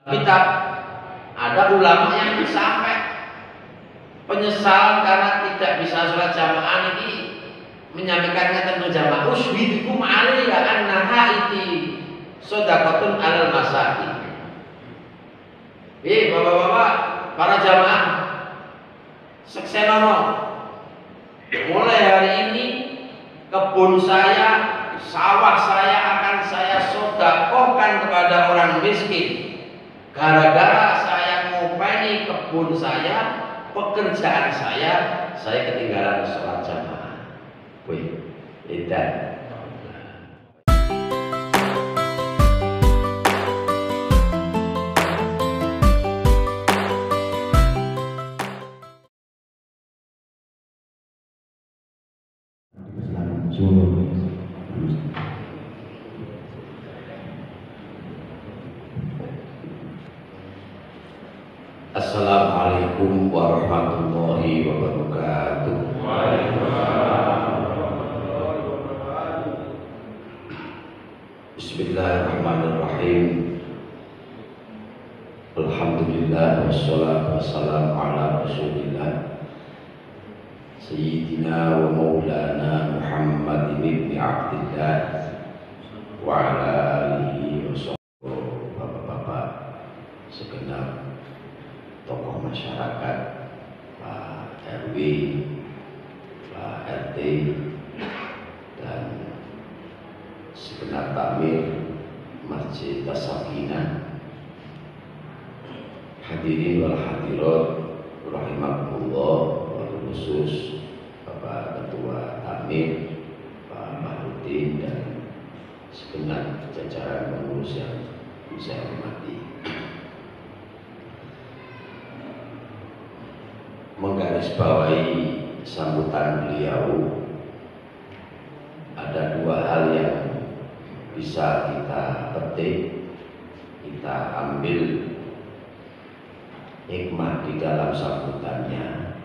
kitab ada ulama yang sampai penyesalan karena tidak bisa sholat jamaah ini, menyampaikan kata berjamaah uswidukum alaiya annaha iti shadaqatun alal masakin. Bapak-bapak, para jamaah seksenono, mulai hari ini kebun saya, sawah saya akan saya sodakohkan kepada orang miskin. Gara-gara saya ngopeni kebun saya, pekerjaan saya ketinggalan sholat jamaah. Wih, edan. Assalamualaikum warahmatullahi wabarakatuh. Bismillahirrahmanirrahim. Alhamdulillah wassalatu wassalamu ala Rasulillah Sayyidina wa Maulana Muhammad ibn Abdillah wa ala alihi wa sahbihi. Bapak-bapak segenap tokoh masyarakat, Pak RW, Pak RT, dan segenap takmir Masjid As-Sakinah, hadirin wal hadirat rahimakumullah, wabil khusus Bapak Ketua Takmir Pak Bahrudin dan segenap jajaran pengurus yang saya hormati. Menggarisbawahi sambutan beliau, ada dua hal yang bisa kita petik, kita ambil hikmah di dalam sambutannya.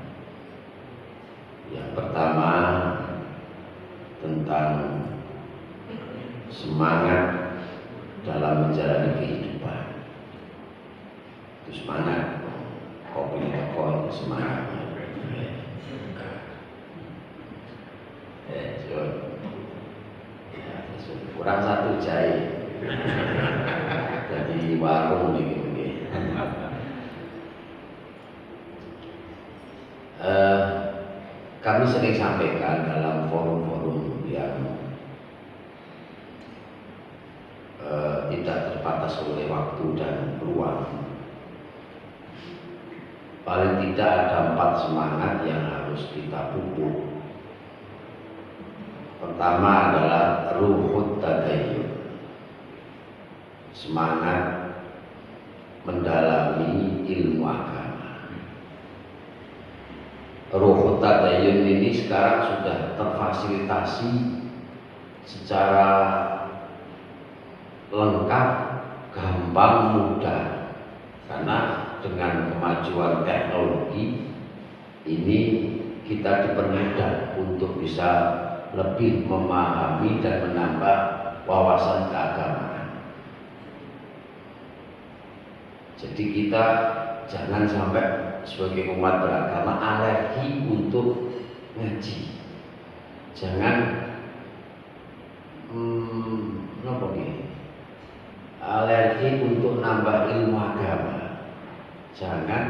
Yang pertama tentang semangat dalam menjalani kehidupan. Itu semangat. Kopi teko semangatnya. Kurang satu jahe. Jadi warung begini. Kami sering sampaikan dalam forum-forum yang tidak terbatas oleh waktu dan ruang. Paling tidak ada 4 semangat yang harus kita pupuk. Pertama adalah ruhut tadayyun, semangat mendalami ilmu agama. Ruhut tadayyun ini sekarang sudah terfasilitasi secara lengkap, gampang, mudah, karena dengan kemajuan teknologi ini kita dipermudah untuk bisa lebih memahami dan menambah wawasan keagamaan. Jadi kita jangan sampai sebagai umat beragama alergi untuk ngaji. Jangan alergi untuk nambah ilmu agama. Jangan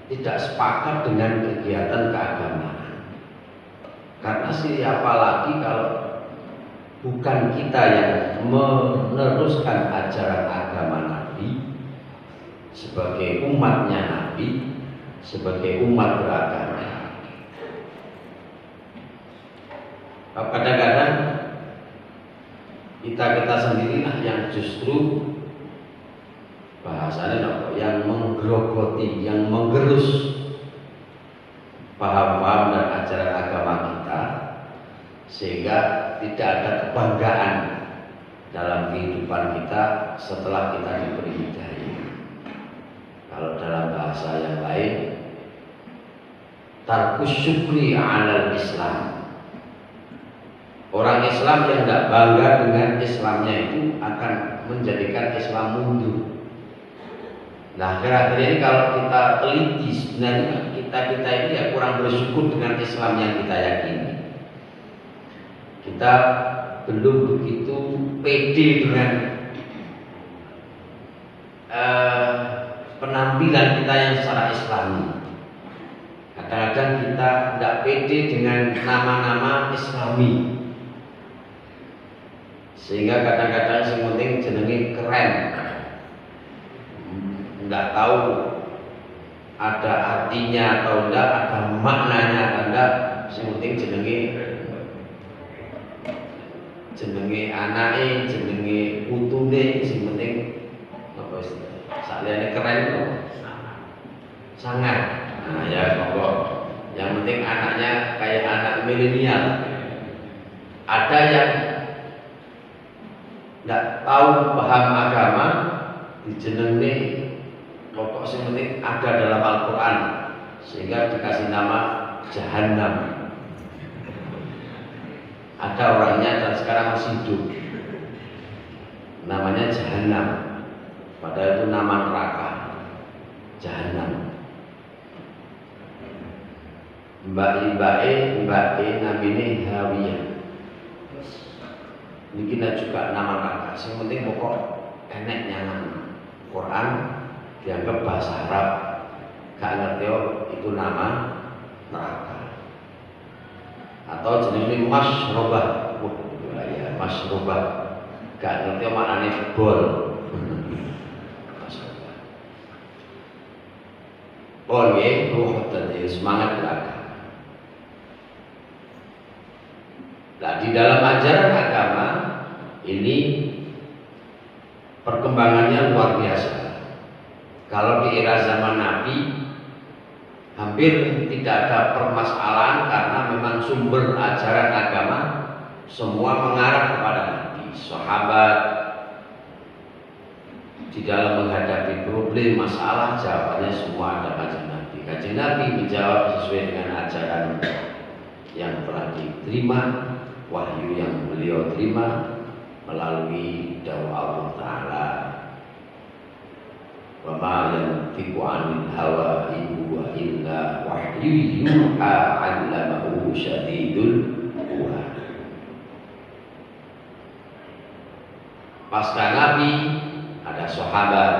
tidak sepakat dengan kegiatan keagamaan, karena siapa lagi kalau bukan kita yang meneruskan ajaran agama Nabi sebagai umatnya Nabi, sebagai umat beragama. Kadang-kadang kita sendirilah yang justru bahasanya yang menggerogoti, yang menggerus paham-paham dan ajaran agama kita, sehingga tidak ada kebanggaan dalam kehidupan kita setelah kita diberi hidayah. Kalau dalam bahasa yang lain, tarkus syukri alal Islam. Orang Islam yang tidak bangga dengan Islamnya itu akan menjadikan Islam mundur. Nah, akhir-akhir ini kalau kita teliti, sebenarnya kita ini ya kurang bersyukur dengan Islam yang kita yakini. Kita belum begitu pede dengan penampilan kita yang secara Islami. Kadang-kadang kita tidak pede dengan nama-nama Islami, sehingga kadang-kadang yang penting jenenge keren, nggak tahu ada artinya atau enggak, ada maknanya atau enggak. Yang penting jenenge anake, jenenge putune, yang penting apa istilah saliyane keren itu sangat. Nah ya monggo, yang penting anaknya kayak anak milenial. Ada yang nggak tahu paham agama dijenengi pokok yang penting ada dalam Al-Quran, sehingga dikasih nama Jahannam. Ada orangnya dan sekarang masih hidup, namanya Jahannam, padahal itu nama neraka, Jahannam. Mbak E namine Hawiyah. Ini kita juga nama neraka. Yang penting pokok enek nyangan Quran dianggap bahasa Arab, gak ngerti itu nama neraka. Atau jenis masyrobah, ya masyrobah, gak ngerti maknanya bol. Bol ya, ruh tadi semangat neraka. Nah, di dalam ajaran agama ini perkembangannya luar biasa. Kalau di era zaman Nabi hampir tidak ada permasalahan, karena memang sumber ajaran agama semua mengarah kepada Nabi. Sahabat di dalam menghadapi problem masalah, jawabannya semua ada pada Nabi. Kanjeng Nabi menjawab sesuai dengan ajaran yang telah diterima, wahyu yang beliau terima melalui dawuh Allah Ta'ala. Wa ma yantiqu 'anil hawa in huwa illa wahyu yuha 'allamahu syadidul quwa. Pasca Nabi ada sahabat,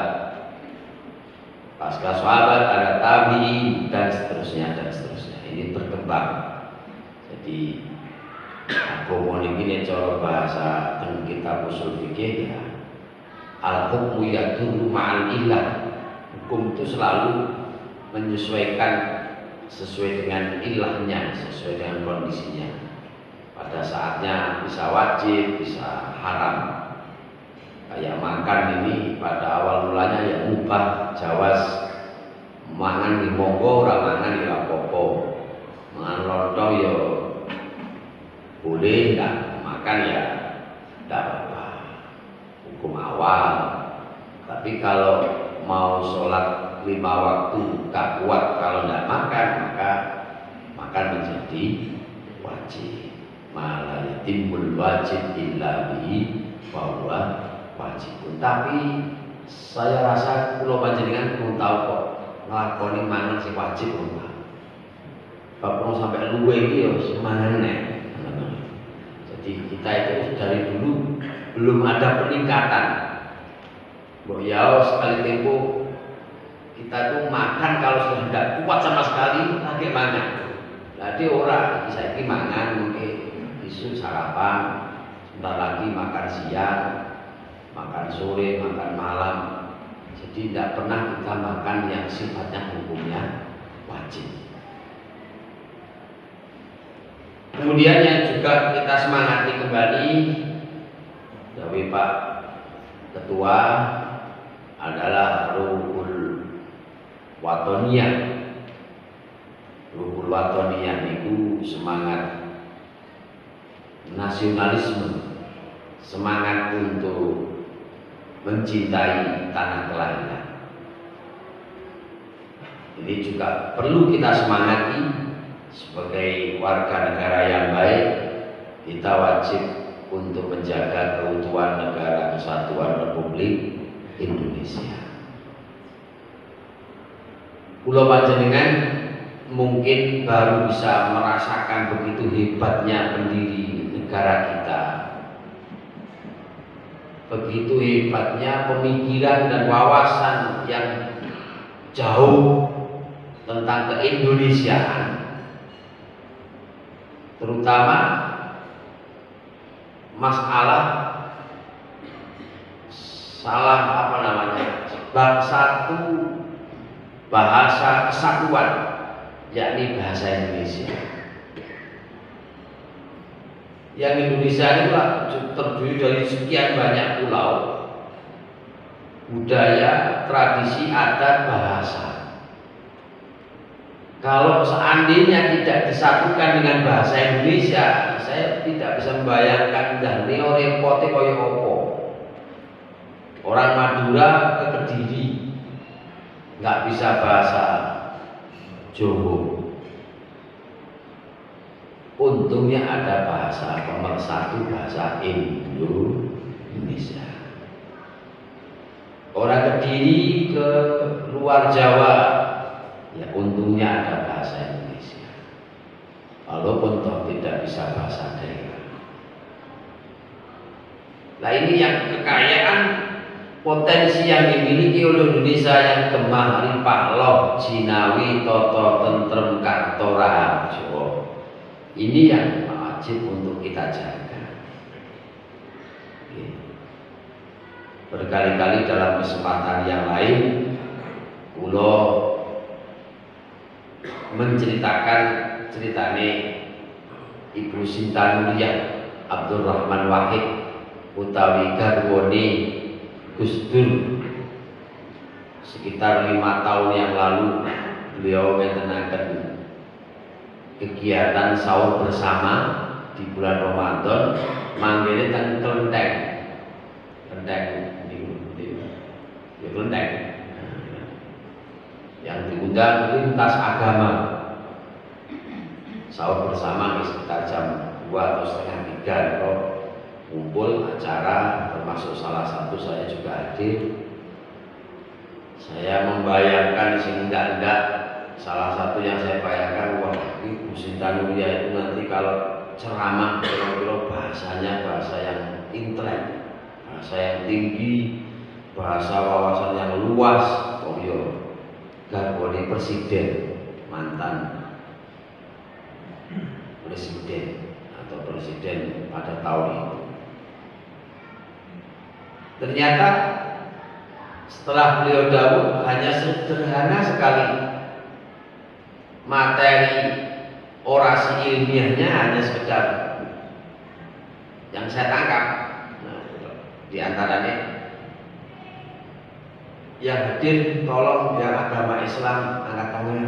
pasca sahabat ada tabi'in, dan seterusnya dan seterusnya. Ini berkembang. Jadi agama ini cara bahasa teng kitab usul fikih ya, al hukmu yadurru ma'al illah. Hukum itu selalu menyesuaikan sesuai dengan ilahnya, sesuai dengan kondisinya. Pada saatnya bisa wajib, bisa haram. Kayak makan ini pada awal mulanya ya mubah, jawaz. Mangan di monggo, ora mangan di rapopo. Mangan lontong ya boleh, enggak makan ya enggak apa-apa, hukum awal. Tapi kalau mau sholat 5 waktu gak kuat kalau enggak makan, maka makan menjadi wajib. Malah yatimul wajib illa bihi bahwa wajib. Tapi saya rasa kula panjenengan belum tahu kok nglakoni mangan sing wajib ora. Bapak sampai luwe iki ya semangan nek. Kita itu dari dulu belum ada peningkatan. Ya sekali tempo kita tuh makan kalau sudah tidak kuat sama sekali lagi mangan. Jadi orang bisa ini mangan mungkin isu sarapan, sebentar lagi makan siang, makan sore, makan malam. Jadi tidak pernah kita makan yang sifatnya hukumnya wajib. Kemudian yang juga kita semangati kembali dari Pak Ketua adalah Ruhul Watoniyah. Ruhul Watoniyah itu semangat nasionalisme, semangat untuk mencintai tanah kelahiran. Ini juga perlu kita semangati. Sebagai warga negara yang baik, kita wajib untuk menjaga keutuhan negara kesatuan Republik Indonesia. Kula panjenengan mungkin baru bisa merasakan begitu hebatnya pendiri negara kita, begitu hebatnya pemikiran dan wawasan yang jauh tentang keindonesiaan, terutama masalah bab satu bahasa kesatuan, yakni bahasa Indonesia. Yang Indonesia ini terdiri dari sekian banyak pulau, budaya, tradisi, adat, bahasa. Kalau seandainya tidak disatukan dengan bahasa Indonesia, saya tidak bisa membayangkan dah neo repote koyo opo. Orang Madura ke Kediri nggak bisa bahasa Jawa. Untungnya ada bahasa pemersatu, bahasa Indonesia. Orang Kediri ke luar Jawa, ya untungnya ada bahasa Indonesia. Walaupun toh tidak bisa bahasa daerah. Nah ini yang kekayaan potensi yang dimiliki oleh Indonesia yang gemah ripah loh jinawi toto tentrem karto raharjo. Ini yang wajib untuk kita jaga. Berkali-kali dalam kesempatan yang lain kula menceritakan ceritane Ibu Sinta Nuriyah Abdurrahman Wahid utawi garwane Gus Dur. Sekitar 5 tahun yang lalu beliau ngeten kegiatan sahur bersama di bulan Ramadan manggilnya teng Klenteng. Ya Klenteng. Yang diundang lintas agama. Sahur bersama sekitar jam 2 atau setengah 3 kalau kumpul acara, termasuk salah satu saya juga hadir. Saya membayangkan sehingga enggak salah satu yang saya bayangkan, wah ini Bu Sinta Nuriyah itu nanti kalau ceramah kira-kira bahasanya bahasa yang intelek, bahasa yang tinggi, bahasa wawasan yang luas. Oh iya, garwane presiden, mantan presiden atau presiden pada tahun itu. Ternyata setelah beliau dahulu hanya sederhana sekali materi orasi ilmiahnya, hanya sekedar yang saya tangkap. Nah, di antaranya yang hadir tolong yang agama Islam angkat tangan.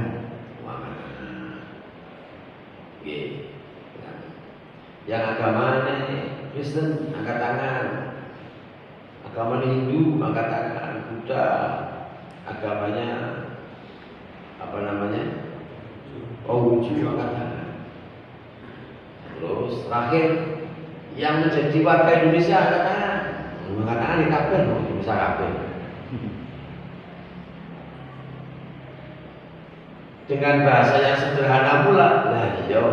Yang agama Kristen angkat tangan, agama Hindu angkat tangan, Buddha agamanya apa namanya? Konghucu angkat tangan. Terus terakhir yang menjadi warga Indonesia angkat tangan. Angkat tangan di kabeh, bisa kabeh. Dengan bahasa yang sederhana pula, lah iya,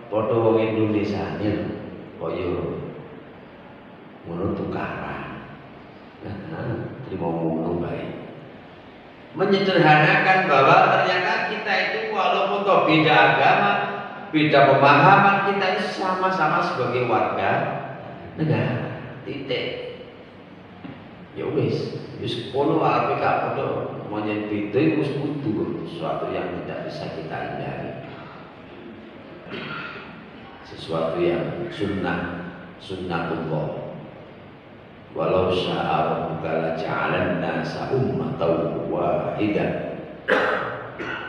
padha wong Indonesia nih, koyo ngono tukaran. Nah, terima ngono baik. Menyederhanakan bahwa ternyata kita itu walaupun toh beda agama, beda pemahaman, kita ini sama-sama sebagai warga negara. Titik. Ya wis kono ape gak padha monyen beda wis kudu sesuatu yang tidak bisa kita hindari. Sesuatu yang sunnatullah. Walau sya'a rabbuka laja'alan nasa ummatan wahidah.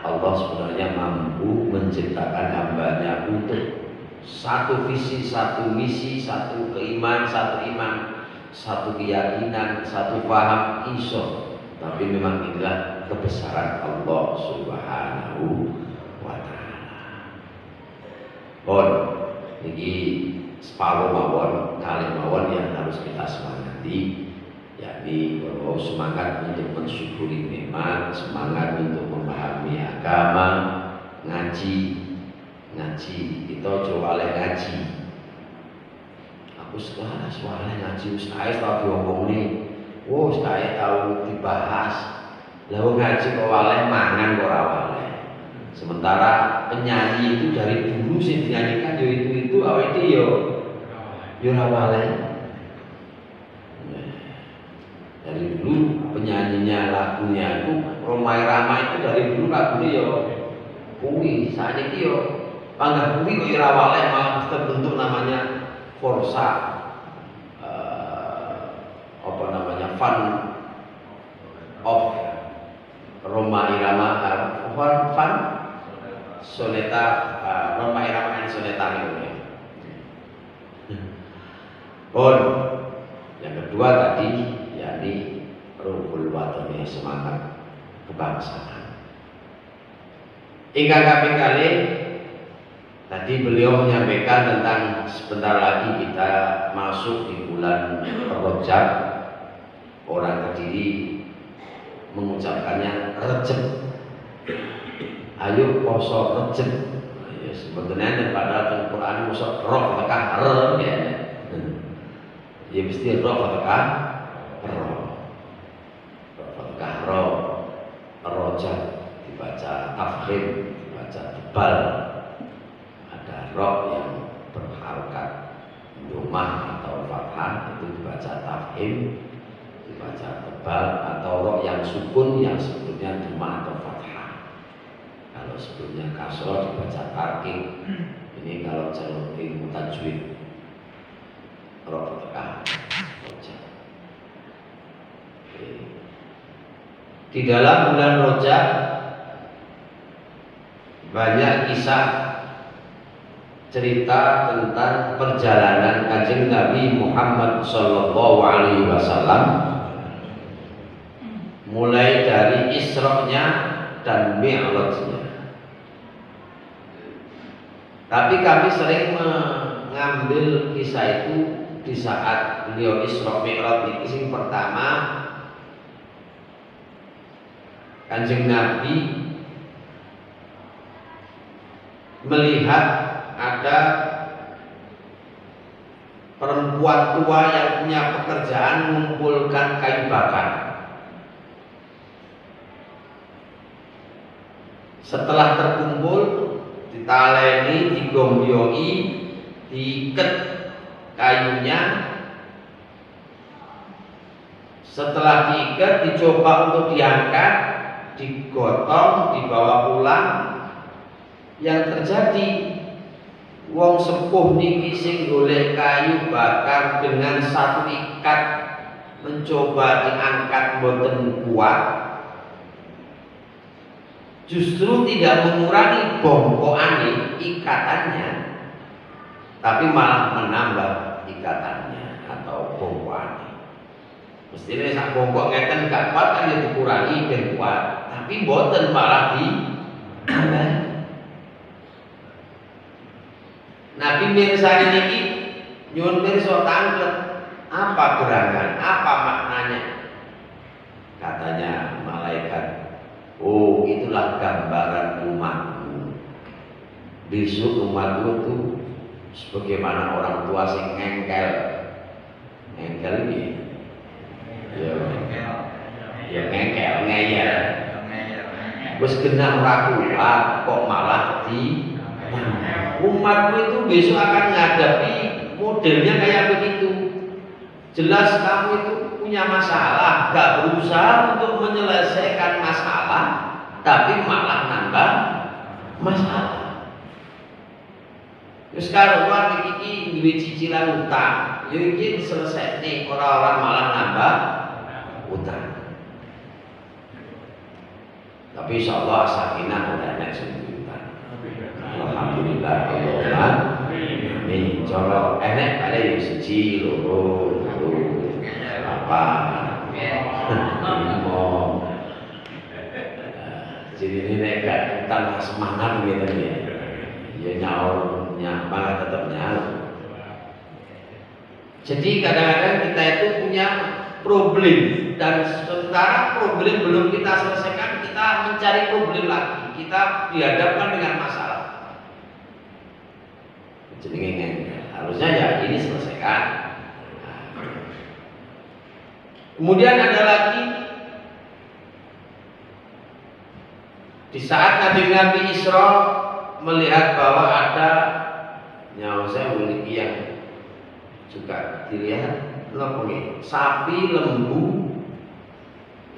Allah sebenarnya mampu menciptakan hambanya untuk satu visi, satu misi, satu keimanan, satu iman, satu keyakinan, satu paham iso. Tapi memang inilah kebesaran Allah Subhanahu wa ta'ala. Bon, ini separuh mawon, kali mawon yang harus kita semangati, yakni bahwa semangat untuk mensyukuri nikmat, semangat untuk memahami agama, ngaji kita coba ngaji. Aku sekolah ngaji saya tahu diomong nih, saya tahu dibahas, lalu ngaji kok waleh mangan kok rawaleh. Sementara penyanyi itu dari dulu sih dinyanyikan itu awal itu yo rawaleh. Dari dulu penyanyinya lagunya itu Roma Irama itu dari dulu lagunya kuwi, saat ini panggah kuwi kok rawaleh malah terbentuk namanya Forsa, apa namanya, Fun of Roma Irama, Fun Soneta, Roma Irama and Soneta gitu. Yang kedua tadi yakni ruhul watani, semangat kebangsaan. Ingkang kaping kalih tadi beliau menyampaikan tentang sebentar lagi kita masuk di bulan Rajab. Orang Kediri mengucapkannya Recep. Ayo poso Recep. Ya, sebenarnya pada Al-Quran musuh roh tekah ya. Ya mesti roh tekah roh. Rajab dibaca tafkhim, dibaca tebal. Roh yang berharokat domah atau fathah itu dibaca tafhim, dibaca tebal, atau roh yang sukun yang sebelumnya domah atau fathah. Kalau sebelumnya kasroh dibaca tarkik. Ini kalau jalur ilmu tajwid roh tekah. Di dalam bulan Rajab banyak kisah cerita tentang perjalanan Kanjeng Nabi Muhammad Sallallahu Alaihi Wasallam, mulai dari Isra-nya dan Mi'raj-nya. Tapi kami sering mengambil kisah itu di saat beliau Isra Mi'raj itu yang pertama Kanjeng Nabi melihat ada perempuan tua yang punya pekerjaan mengumpulkan kayu bakar. Setelah terkumpul, ditaleni, digombyoi, diikat kayunya. Setelah diikat, dicoba untuk diangkat, digotong, dibawa pulang. Yang terjadi, wong sepuh niki sing golek kayu bakar dengan satu ikat mencoba diangkat boten kuat, justru tidak mengurangi bongkokane ikatannya, tapi malah menambah ikatannya atau bongkokane. Mestinya sak bongkok ngeten gak kuat kan ya dikurangi ben kuat, tapi boten malah di Nabi mirsani niki nyuwun pirsa tanglet, apa gerangan, apa maknanya? Katanya malaikat, oh itulah gambaran umatmu. Besok umatmu itu sebagaimana orang tua sing ngengkel ini, ya ngengkel, ngeyel. Wis kena ora kuat kok malah di umatmu itu besok akan menghadapi modelnya kayak begitu. Jelas kamu itu punya masalah, gak berusaha untuk menyelesaikan masalah, tapi malah nambah masalah. Terus kalau uang iki duwe cicilan utang, yo iki diselesaikan nih, orang-orang malah nambah utang. Tapi insyaallah sakinah udah enak sembuh. Alhamdulillah, amin. Cara enek ada yang siji, loro, apa? Mau. Jadi ini nekat tanpa semangat gitu ya. Ya nyaur, malah tetap nyaur. Jadi kadang-kadang kita itu punya problem, dan sementara problem belum kita selesaikan, kita mencari problem lagi, kita dihadapkan dengan masalah. Jadi harusnya ya ini selesaikan. Kemudian ada lagi di saat Nabi Isra melihat bahwa ada nyawa saya memiliki yang juga dilihat sapi lembu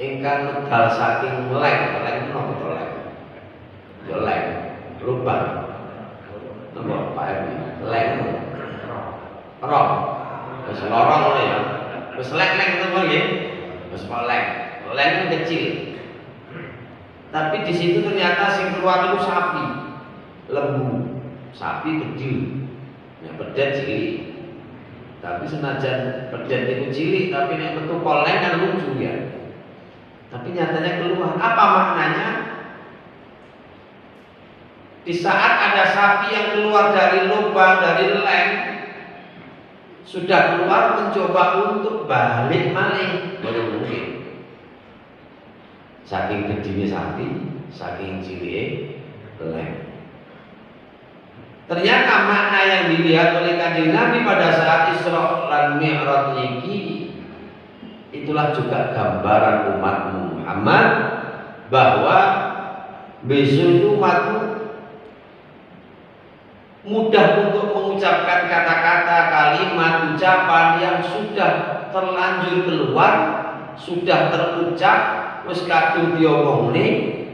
ingkang medal saking leng napa to leng ya leng lubang napa Pak Edi leng ron wis lorong ngene ya wis leng itu nggih wis leng kecil, tapi di situ ternyata sing keluar itu sapi lembu sapi kecil ya pedet cilik. Tapi senajan pedet itu cilik, tapi nek metu koleng kan lucu ya. Tapi nyatanya keluar. Apa maknanya? Di saat ada sapi yang keluar dari lubang, dari lem, sudah keluar mencoba untuk balik malih, baru mungkin. Saking gedenya sapi, saking cilik lem. Ternyata makna yang dilihat oleh Kanjeng Nabi pada saat Isra lan Mi'raj niki itulah juga gambaran umat Muhammad bahwa besok itu umatmu mudah untuk mengucapkan kata-kata, kalimat, ucapan yang sudah terlanjur keluar, sudah terucap, wis kadung diomongne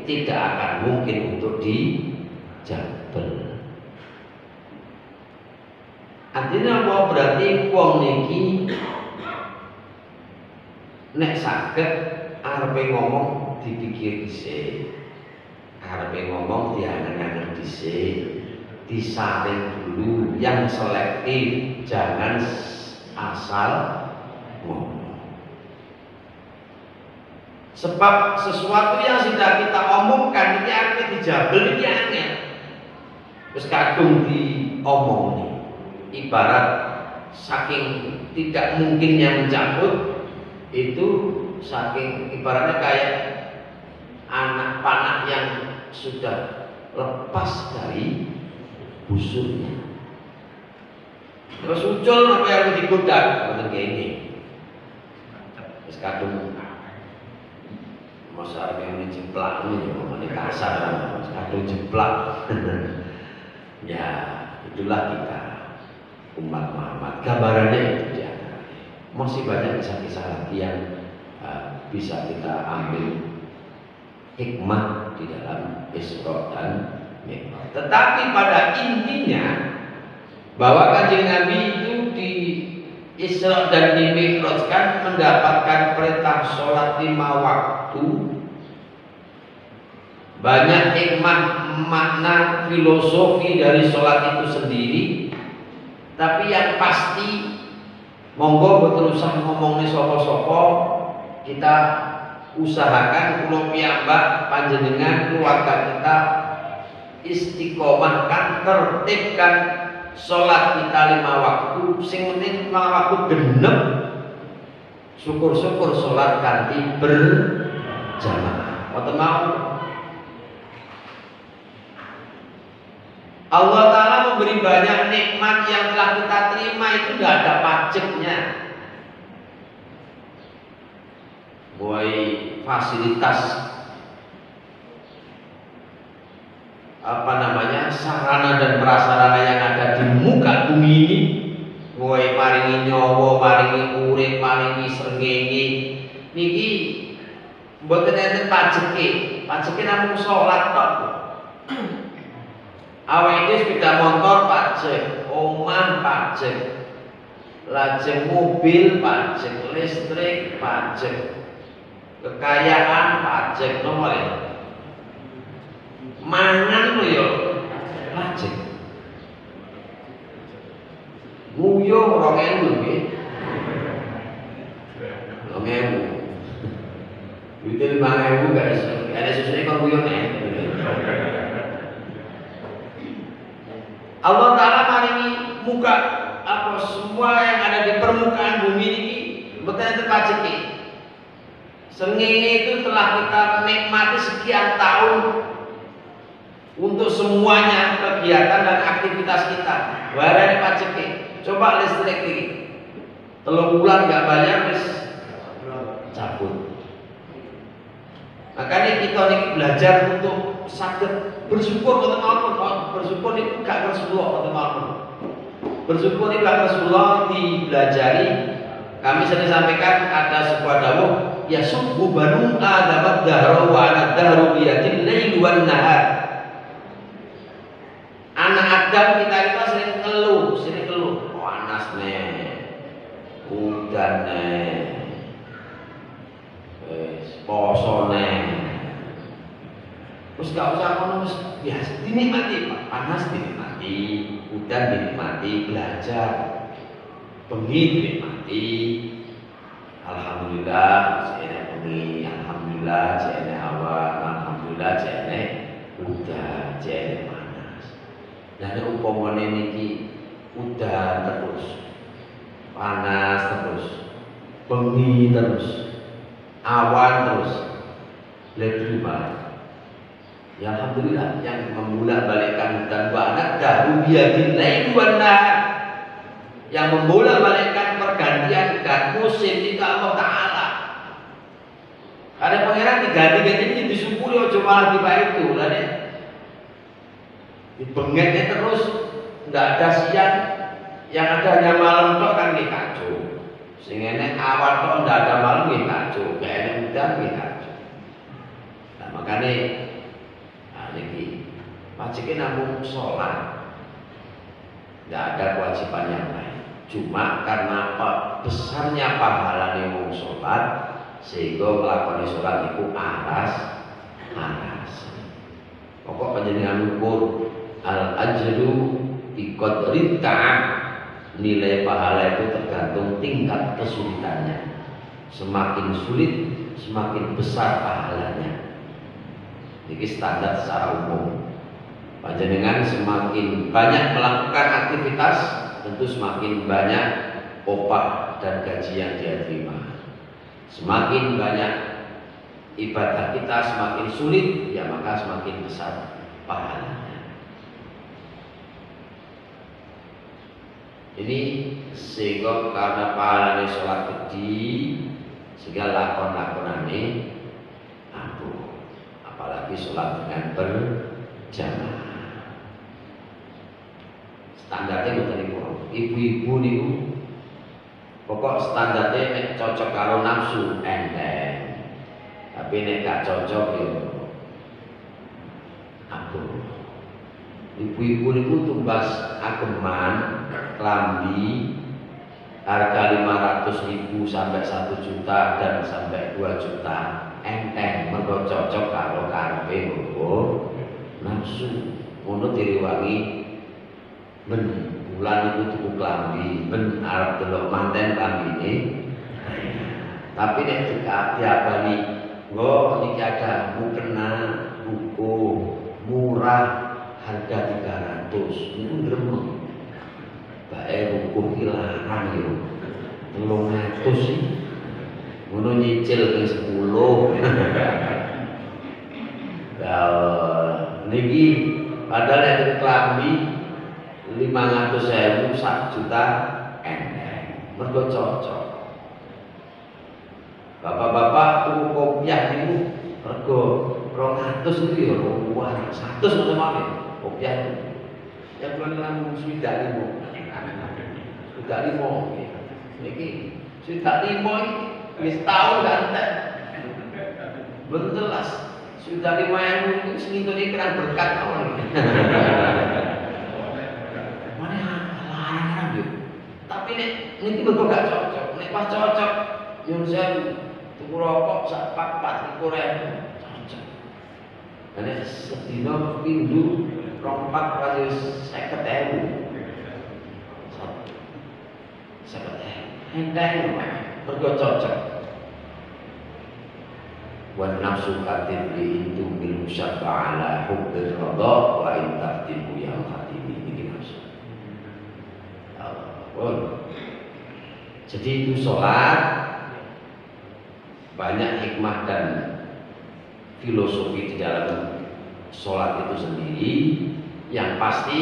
tidak akan mungkin untuk dijabel. Artinya apa? Berarti wong niki nek saged arepe ngomong dipikir dhisik, arepe ngomong diangen-angen dhisik, disaring dulu, yang selektif, jangan asal ngomong. Sebab sesuatu yang sudah kita omongkan ini artinya dijabel ini angel. Terus kadung diomong nih. Ibarat saking tidak mungkinnya mencabut itu, saking ibaratnya kayak anak panah yang sudah lepas dari busuknya terus muncul apa yang digoda bener kayak ini terus kadung masa yang dijeplak ini ngomongnya kasar kadung jeplak ya itulah kita umat Muhammad, gambarannya itu dia. Masih banyak kisah-kisah lagi yang bisa kita ambil hikmah di dalam Isra dan Mi'raj. Tetapi pada intinya bahwa Kanjeng Nabi itu di Isra dan di Mi'raj kan mendapatkan perintah sholat 5 waktu. Banyak hikmah, makna, filosofi dari sholat itu sendiri. Tapi yang pasti monggo betul usah ngomongnya sopo-sopo, kita usahakan kula piyambak panjenengan keluarga kita istiqomahkan, tertibkan sholat kita 5 waktu, sing penting 5 waktu genep, syukur-syukur sholat ganti berjamaah. Mboten mau Allah Ta'ala memberi banyak nikmat yang telah kita terima itu tidak ada pajaknya. Mulai fasilitas sarana dan prasarana yang ada di muka bumi ini, mulai maringi nyawa, maringi urip, maringi srengenge niki mboten enten pajeke namung salat tok. Awake sepeda motor pajak, omah pajak, lajeng mobil pajak, listrik pajak, kekayaan pajak, nomor mangan lho ya pajak. Nguyo 2.000 nggih. 2.000. Duit 5.000 gak iso. Ada susune kok nguyo nek. Allah Ta'ala maringi muka semua yang ada di permukaan keberkahan bumi ini mboten terpajeki. Srengenge itu telah kita nikmati sekian tahun untuk semuanya kegiatan dan aktivitas kita. Barang pajeki. Coba listrik ini. 3 bulan nggak bayar wis cabut. Makanya kita ini belajar untuk sakit bersyukur kepada Allah. Bersyukur itu gak Rasulullah kepada Allah. Bersyukur itu gak Rasulullah dibelajari. Kami sering sampaikan ada sebuah dawuh, ya subbu banu adam dahra wa ana dahru biyadil lail wan nahar. Anak Adam kita sering ngeluh, panas nih, udan nih, poso nih. Terus gak usah ngono, biasa dinikmati, panas dinikmati, udan dinikmati, belajar, bengi dinikmati. Alhamdulillah, jene bengi, alhamdulillah jene awan, alhamdulillah jene udan, jene panas. Dan umpamane niki udan terus, panas terus, bengi terus, awan terus, lebih baik. Ya alhamdulillah yang membolak-balikkan hutan banget dahulu biadil lail wan nahar, yang membolak-balikkan pergantian musim itu Allah Ta'ala. Ada pangeran diganti-ganti ini disyukuri ojo malah tiba itu lah deh. Dibengetnya terus, nggak ada siang, yang ada hanya malam tok kan kacau. Sehingga awan tok nggak ada malam kacau, kayak udan kacau. Nah makanya ini wajibnya namun sholat, tidak ada kewajiban yang lain. Cuma karena besarnya pahala yang sholat, sehingga melakukan sholat itu aras. Pokok penjenengan ukur al ajru biqadri ta'ab, nilai pahala itu tergantung tingkat kesulitannya. Semakin sulit, semakin besar pahalanya. Ini standar secara umum. Panjenengan semakin banyak melakukan aktivitas, tentu semakin banyak upah dan gaji yang dia terima. Semakin banyak ibadah kita, semakin sulit, ya maka semakin besar pahalanya. Ini sehingga karena pahalanya sholat gede, sehingga lakon-lakonane ampuh. Apalagi sholat dengan berjamaah. Standarnya ngoten niku. Ibu-ibu niku pokok standarnya nek cocok karo nafsu enteng. Tapi nek gak cocok yo ampuh. Ibu-ibu niku tumbas ageman klambi harga 500.000 sampai 1 juta dan sampai 2 juta. Enteng mergo cocok karo karepe nggo nafsu. Ngono diriwangi ben bulan itu tuku klambi, ben arep delok manten klambine. Tapi nek diabani nggo niki ada mukena buku murah harga 300. Niku gremeng. Bae buku ilangan yo. 300 sih. Ngono nyicil ke 10. Niki padahal yang klambi 500.000 1 juta enteng. Mergo cocok. Bapak-bapak tuku kopiah niku rego 200 niku ya luar 100 ngoten mawon. Kopiah niku. Ya kula nang swidak 5. Swidak 5 niki swidak 5 iki wis tahun ganten. Bentelas sudah 5.000 itu seminggu ini kena berkat awal. Mana larang yo. Tapi nek niki mergo gak cocok. Nek pas cocok yo saya tuku rokok sak 4.000 cocok. Nek sedina pindho 2-4 kali 50.000. 50.000. Enteng mergo cocok. Wan nafsu katibli itu bil musyabba ala hubbil radha wa in taftibu yang khatimi ini nafsu. Jadi itu sholat banyak hikmah dan filosofi di dalam sholat itu sendiri. Yang pasti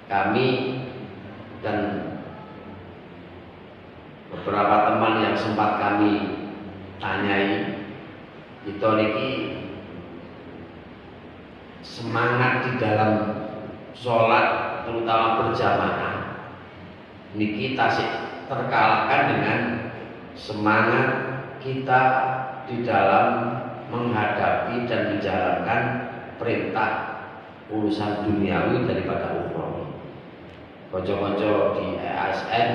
kami dan beberapa teman yang sempat kami tanyai itu niki semangat di dalam sholat terutama berjamaah niki tasik terkalahkan dengan semangat kita di dalam menghadapi dan menjalankan perintah urusan duniawi daripada ukhrawi. Konco-konco di ASN,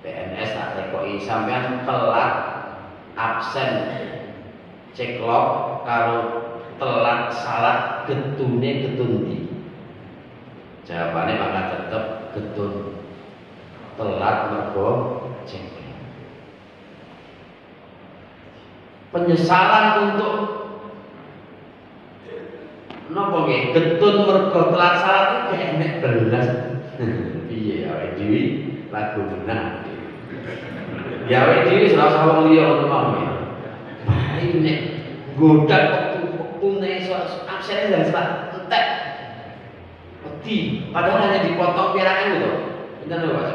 PNS atau TKI sampean telat absen ceklok kalau telat salat getune getundi. Jawabannya maka tetap getun. Telat mergo ceklok. Penyesalan untuk nopo nggih getun mergo telat salat iki enek belas. Piye awake dhewe lagu benar. Ya awake dhewe ora usah wong liya ngono mau. Mari nek godak wektune iso absen jam salat entek. Wedi, padahal hanya dipotong pirang itu. Pinten lho Pak?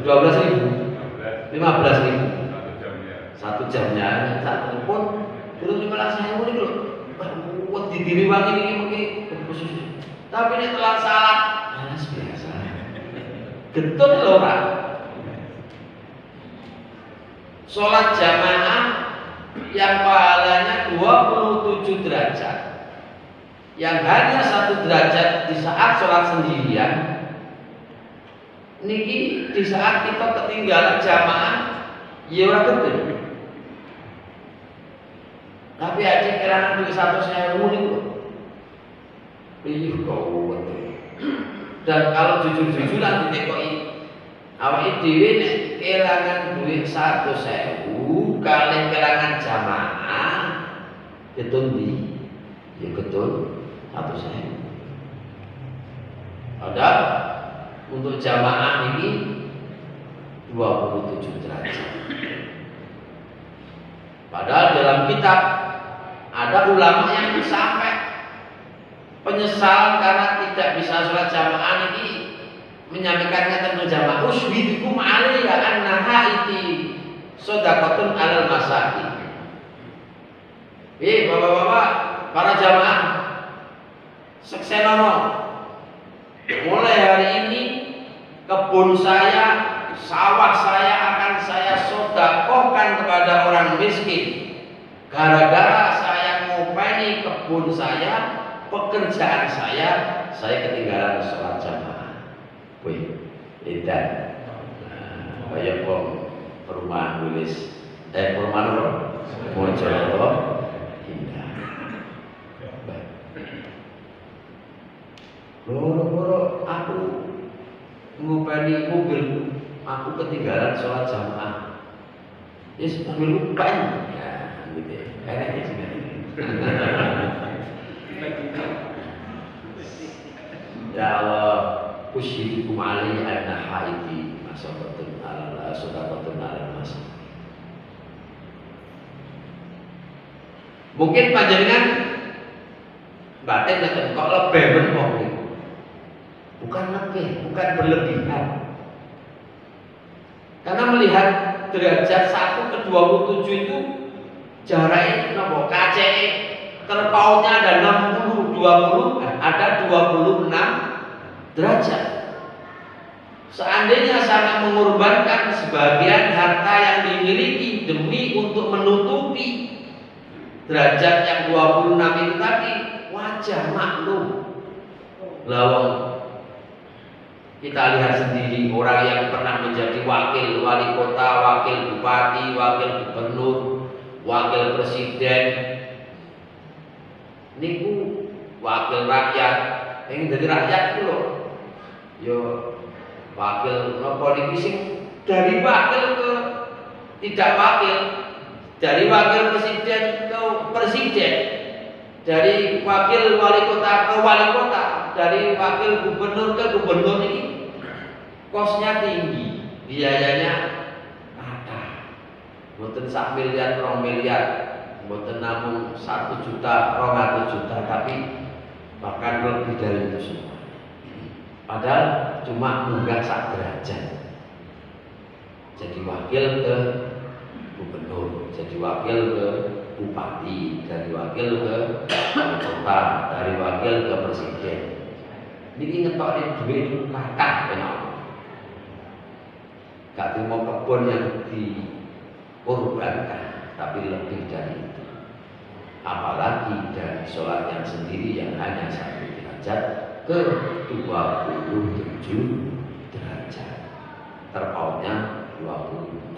12.000. 15.000. 1 jamnya satu pun belum 15.000 niku lho. Wedi diriwangi niki mengki khusus. Tapi nek telat salat, malas biasa. Getun lho Pak. Sholat jamaah yang pahalanya 27 derajat, yang hanya 1 derajat di saat sholat sendirian, niki di saat kita ketinggalan jamaah, ya ora getun. Tapi aja kelangan duit 100.000 niku. Pilih kau. Dan kalau jujur-jujuran ditekoki awake dhewe nek kelangan duit 100.000 kali kelangan jamaah getun di ya getun 100.000. Ada untuk jamaah ini 27 derajat. Padahal dalam kitab ada ulama yang sampai penyesalan karena tidak bisa sholat jamaah ini menyampaikan kata jamaah usbidukum alaiya annaha iti shadaqatun alal masakin. Bapak-bapak para jamaah seksenono, mulai hari ini kebun saya, sawah saya akan saya sedekahkan kepada orang miskin. Gara-gara saya ngopeni kebun saya, pekerjaan saya ketinggalan sholat jamaah. Wih, edan. Kayak perumahan nulis, perumahan apa? Mojokerto indah. Loro-loro aku ngopeni mobil, aku ketinggalan sholat jamaah. Yes, mobil lupa. Ya, gitu. Enaknya sih. Ya Allah, usyidukum alaihi anna haiti masabatun ala sodabatun ala masa. Mungkin panjenengan batin kok lebih berbohong. Bukan lebih, bukan berlebihan. Karena melihat derajat 1 ke 27 itu jaraknya nopo KCE terpautnya ada 60, 20, ada 26 derajat. Seandainya sangat mengorbankan sebagian harta yang dimiliki demi untuk menutupi derajat yang 26 itu tadi, wajar maklum. Lawang kita lihat sendiri orang yang pernah menjadi wakil wali kota, wakil bupati, wakil gubernur, wakil presiden, niku wakil rakyat, pengen jadi rakyat itu loh. Yo wakil nopo niki sing dari wakil ke tidak wakil, dari wakil presiden ke presiden, dari wakil wali kota ke wali kota, dari wakil gubernur ke gubernur ini kosnya tinggi, biayanya kata, mboten 1 miliar, 2 miliar, mboten namung 1 juta, 200 juta, tapi bahkan lebih dari itu semua. Padahal cuma munggah 1 derajat, jadi wakil ke gubernur, jadi wakil ke bupati, dari wakil ke wali kota, dari wakil ke presiden. Niki ngetokin duit kathah penak. Gak cuma kebun yang dikorbankan, tapi lebih dari itu. Apalagi dari sholat yang sendiri yang hanya 1 derajat ke 27 derajat, terpautnya 26.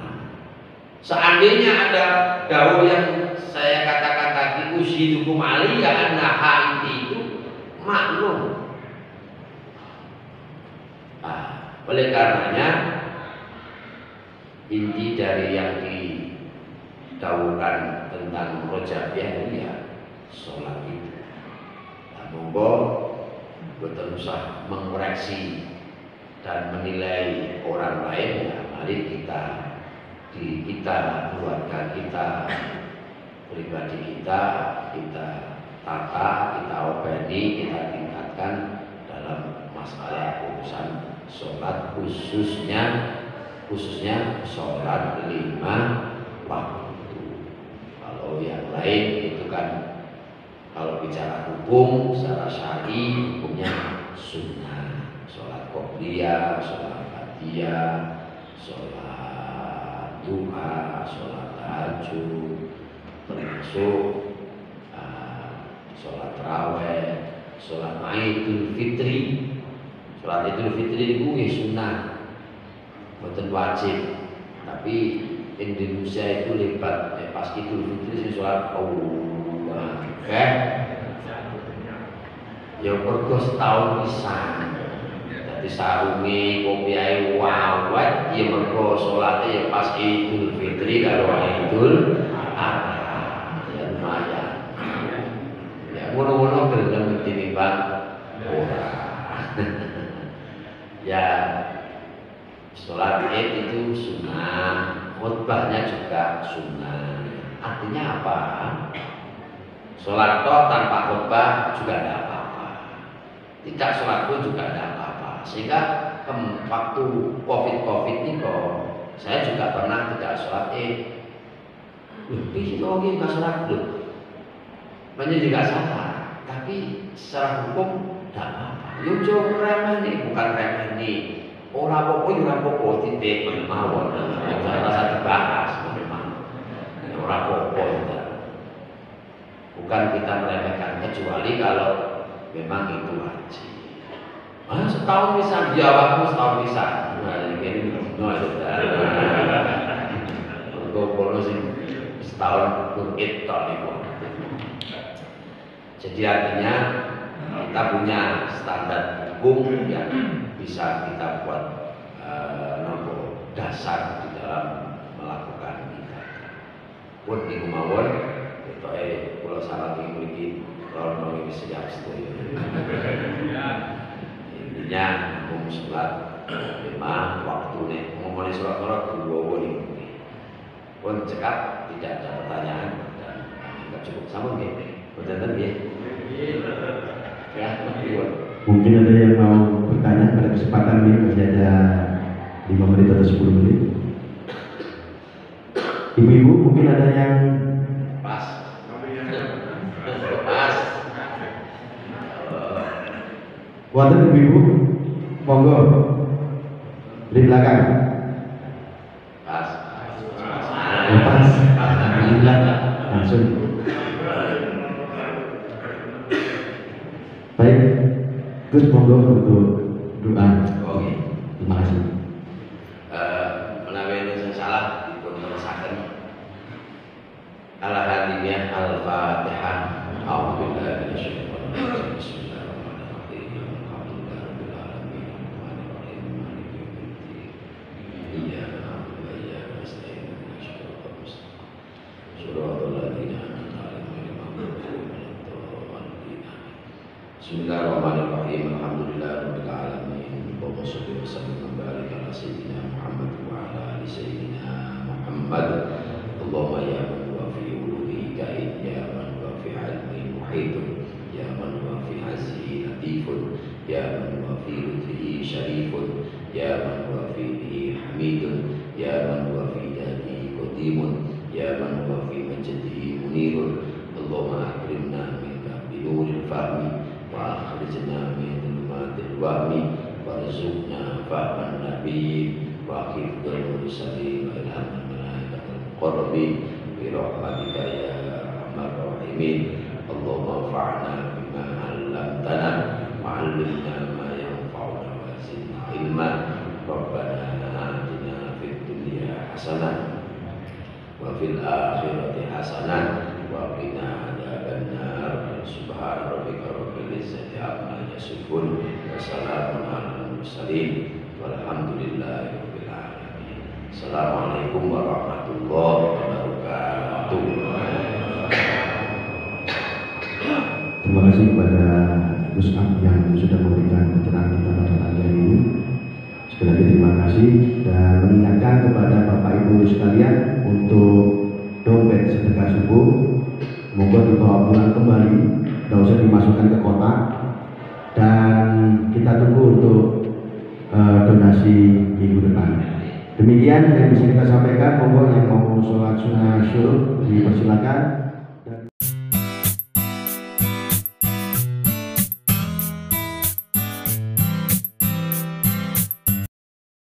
Seandainya ada dawuh yang saya katakan tadi, usyidukum aliyya annaha itu maklum. Oleh karenanya inti dari yang didawuhkan tentang rojabiah itu ya sholat itu. Nah, monggo betul usah mengoreksi dan menilai orang lain, ya mari kita di kita, keluarga kita, pribadi kita tata, kita obeni, kita tingkatkan dalam masalah urusan sholat, khususnya sholat 5 waktu. Kalau yang lain itu kan kalau bicara hukum secara syar'i, hukumnya sunnah, sholat qobliyah, sholat ba'diyah, sholat duha, sholat tahajud, termasuk sholat tarawih, sholat Idul Fitri. Sholat Idul Fitri itu sunnah, bukan wajib. Tapi Indonesia itu lebat, pas Idul Fitri sih sholat ya mergo setahun pisan. Dadi sarunge kopiahe wawet ya mergo salate ya pas Idul Fitri karo Idul Adha. Ya lumayan. Ya ngono-ngono gelem tinimbang ora. Ya sholat Id itu sunnah, khutbahnya juga sunnah. Artinya apa? Sholat toh tanpa khutbah juga tidak apa-apa, tidak sholat pun juga tidak apa-apa. Sehingga waktu COVID ini kok saya juga pernah tidak sholat Id. Lebih itu nggak sholat dulu, banyak juga salah. Tapi secara hukum tidak apa-apa. Yo remeh nih, bukan remeh nih. Orang pokok titik mawon. Rasa dibahas memang. Orang pokok bukan kita meremehkan, kecuali kalau memang itu wajib. Setahun bisa jawabmu, setahun bisa. Nah, ini kalau sih setahun kurit tahun. Jadi artinya kita punya standar hukum yang bisa kita buat dasar di dalam melakukan ibadah. Pun di kemauan kalau salah memiliki kalau ini siap setuju. Intinya hukum sholat 5 waktu nih, ngomongin sholat dua ini. Pun cekap tidak ada pertanyaan dan nggak cukup sama nih. Betul ya? Ya, mungkin ada yang mau bertanya pada kesempatan ini, masih ada 5 menit atau 10 menit. Ibu-ibu mungkin ada yang pas. Wonten ibu-ibu, monggo di belakang. Pas. Alhamdulillah, langsung. Baik, Gus monggo untuk doa. Oke. Terima kasih. Menawi ini salah dipun terusaken. Al-Hadiyah Al-Fatihah. A'udzubillahi minasyaitonir rajim. Bismillahirrahmanirrahim. Alhamdulillahirabbil alamin. Arrahmanirrahim. Maliki yaumiddin. Iyyaka na'budu wa iyyaka nasta'in. Ihdinas siratal ladzina an'amta 'alaihim ghairil maghdubi 'alaihim waladdallin. Bismillahirrahmanirrahim. Alhamdulillahirabbil alamin. Allahumma shalli wa sallim wa barik ala sayyidina Muhammad wa ala ali sayyidina Muhammad. Allahumma ya man huwa fi uluhi kain, ya man huwa fi ilmi muhitun, ya man huwa fi hazihi latifun, ya man huwa fi lutfihi syarifun, ya man huwa fihi hamidun, ya man huwa fi dadihi qadimun, ya man huwa fi majdihi munirun. Allahumma akrimna min binuril fahmi wa akhrijna min dhulumatil wahmi warzuqna fahman nabiyyin wa hifdzal mursalin wa ilhaman malaikatil muqarrabin bi rahmatika ya arhamar rahimin. Allahumma anfa'na bima 'allamtana wa 'allimna ma yanfa'una wa zidna ilma. Rabbana atina fid dunya hasanah wa fil akhirati hasanah wa qina adzabannar. Subhana rabbika rabbil izzati amma yasifun wa salamun alal mursalin walhamdulillahi rabbil alamin. Assalamualaikum warahmatullahi wabarakatuh. Terima kasih kepada Gus Ab yang sudah memberikan pencerahan kita pada pagi hari ini. Sekali lagi terima kasih dan mengingatkan kepada Bapak Ibu sekalian untuk dompet sedekah subuh moga dibawa pulang kembali, tidak usah dimasukkan ke kotak, dan kita tunggu untuk donasi minggu depan. Demikian yang bisa kita sampaikan. Monggo yang mau sholat sunnah syuruk dipersilakan.